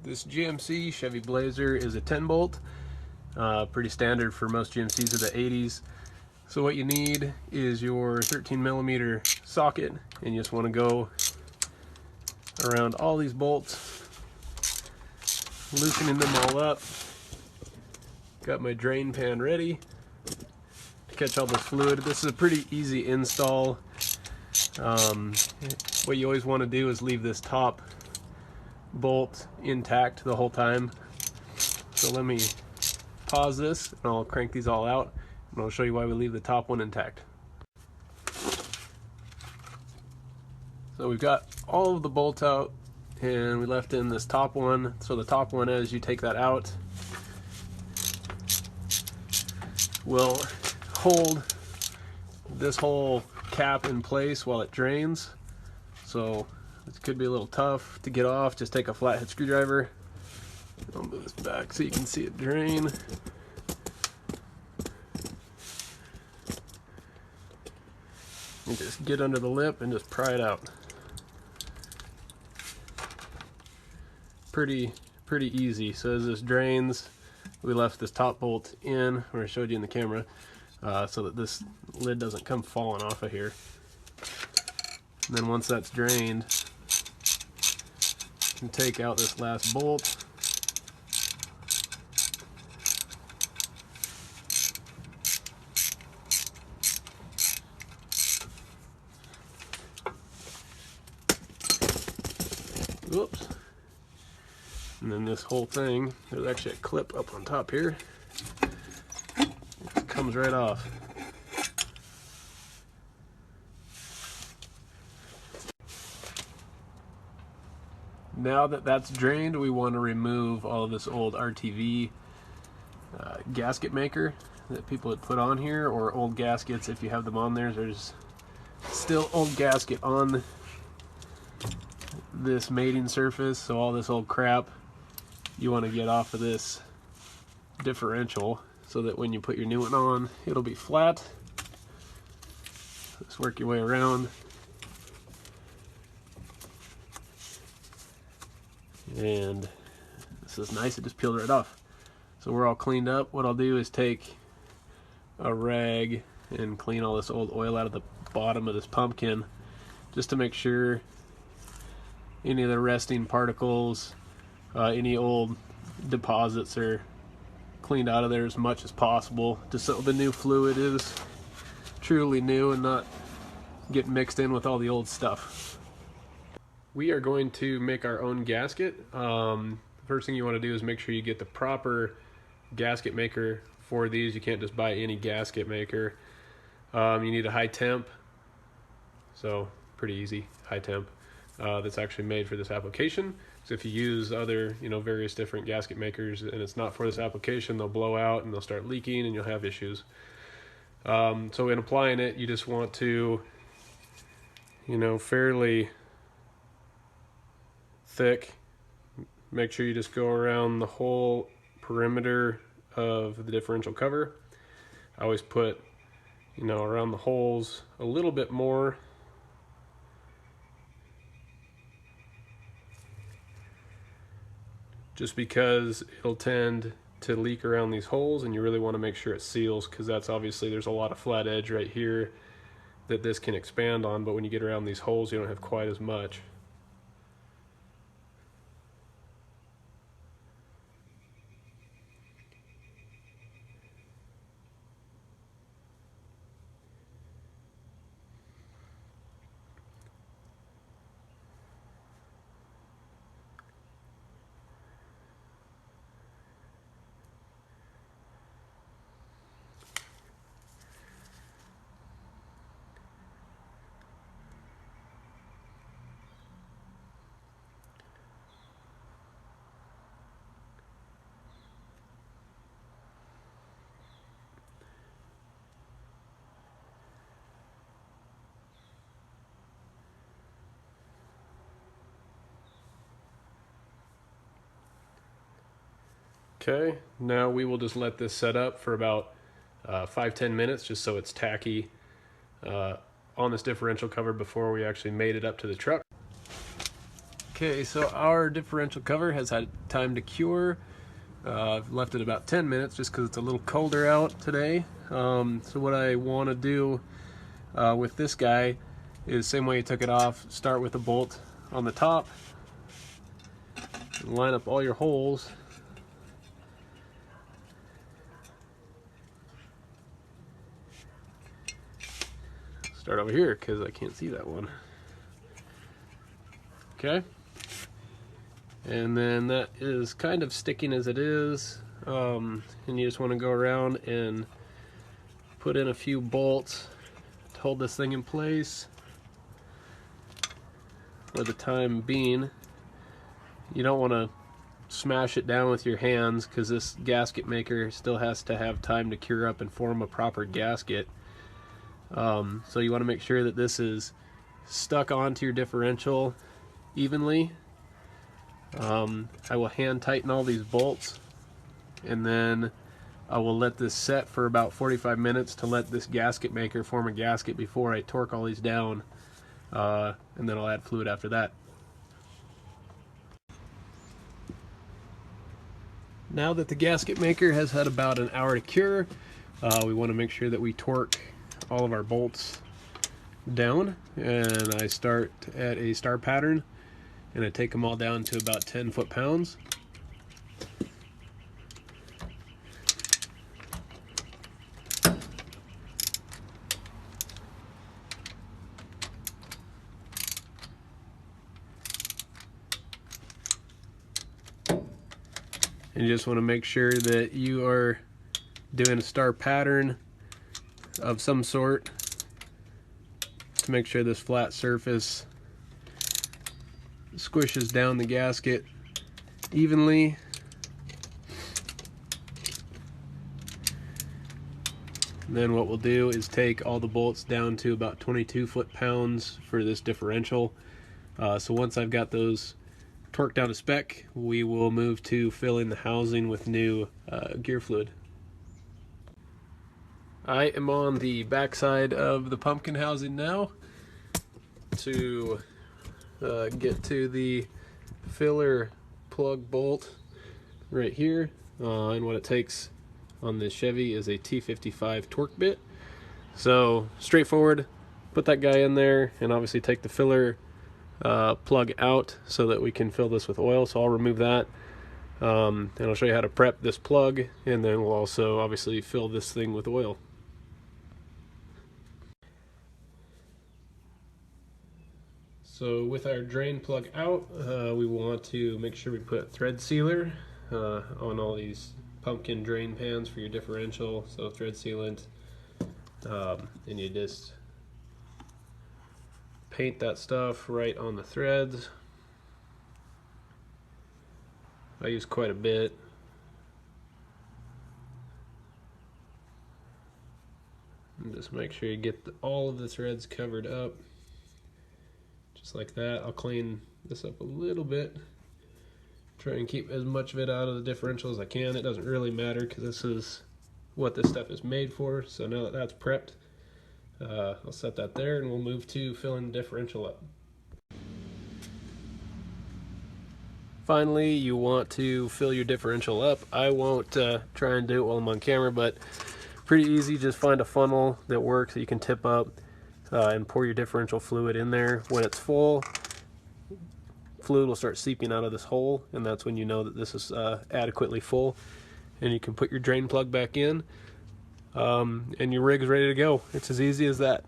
This GMC Chevy Blazer is a 10 bolt, pretty standard for most GMCs of the 80s. So what you need is your 13mm socket, and you just want to go around all these bolts, loosening them all up. Got my drain pan ready to catch all this fluid. This is a pretty easy install. What you always want to do is leave this top bolt intact the whole time. So let me pause this and I'll crank these all out, and I'll show you why we leave the top one intact. So we've got all of the bolts out and we left in this top one. So the top one, as you take that out, will hold this whole cap in place while it drains. So it could be a little tough to get off. Just take a flathead screwdriver. I'll move this back so you can see it drain. You just get under the lip and just pry it out. Pretty easy. So as this drains, we left this top bolt in, where I showed you in the camera, so that this lid doesn't come falling off of here. And then once that's drained, you can take out this last bolt. Whoops. And then this whole thing, there's actually a clip up on top here. It comes right off. Now that that's drained, we want to remove all of this old RTV gasket maker that people had put on here, or old gaskets if you have them on there. There's still old gasket on this mating surface, so all this old crap you want to get off of this differential so that when you put your new one on, it'll be flat. Just work your way around. And this is nice, it just peeled right off. So we're all cleaned up. What I'll do is take a rag and clean all this old oil out of the bottom of this pumpkin, just to make sure any of the resting particles, any old deposits are cleaned out of there as much as possible, just so the new fluid is truly new and not get mixed in with all the old stuff. We are going to make our own gasket. The first thing you want to do is make sure you get the proper gasket maker for these. You can't just buy any gasket maker. You need a high temp, so pretty easy, high temp. That's actually made for this application. So if you use other, various different gasket makers and it's not for this application, they'll blow out and they'll start leaking and you'll have issues. So in applying it, you just want to, fairly thick. Make sure you just go around the whole perimeter of the differential cover. I always put, around the holes a little bit more. Just because it'll tend to leak around these holes, and you really want to make sure it seals, because that's obviously, there's a lot of flat edge right here that this can expand on, but when you get around these holes, you don't have quite as much. Okay, now we will just let this set up for about 5-10 minutes, just so it's tacky on this differential cover before we actually made it up to the truck. Okay, so our differential cover has had time to cure. I've left it about 10 minutes just because it's a little colder out today. So what I want to do with this guy is same way you took it off. Start with a bolt on the top, and line up all your holes. Start over here because I can't see that one. Okay. And then that is kind of sticking as it is, and you just want to go around and put in a few bolts to hold this thing in place for the time being. You don't want to smash it down with your hands because this gasket maker still has to have time to cure up and form a proper gasket. So you want to make sure that this is stuck onto your differential evenly. I will hand tighten all these bolts, and then I will let this set for about 45 minutes to let this gasket maker form a gasket before I torque all these down, and then I'll add fluid after that. Now that the gasket maker has had about an hour to cure, we want to make sure that we torque all of our bolts down, and I start at a star pattern and I take them all down to about 10 foot-pounds. And you just want to make sure that you are doing a star pattern of some sort to make sure this flat surface squishes down the gasket evenly. And then what we'll do is take all the bolts down to about 22 foot-pounds for this differential. So once I've got those torqued down to spec, we will move to filling the housing with new gear fluid. I am on the back side of the pumpkin housing now to get to the filler plug bolt right here, and what it takes on this Chevy is a T55 torque bit. So straightforward, put that guy in there and obviously take the filler plug out so that we can fill this with oil. So I'll remove that, and I'll show you how to prep this plug, and then we'll also obviously fill this thing with oil. So with our drain plug out, we want to make sure we put thread sealer on all these pumpkin drain pans for your differential. So thread sealant, and you just paint that stuff right on the threads. I use quite a bit. And just make sure you get all of the threads covered up. Just like that. I'll clean this up a little bit. Try and keep as much of it out of the differential as I can. It doesn't really matter because this is what this stuff is made for. So now that that's prepped, I'll set that there and we'll move to filling the differential up. Finally, you want to fill your differential up. I won't try and do it while I'm on camera, but pretty easy. Just find a funnel that works that you can tip up and pour your differential fluid in there. When it's full, fluid will start seeping out of this hole, and that's when you know that this is adequately full, and you can put your drain plug back in, and your rig's ready to go. It's as easy as that.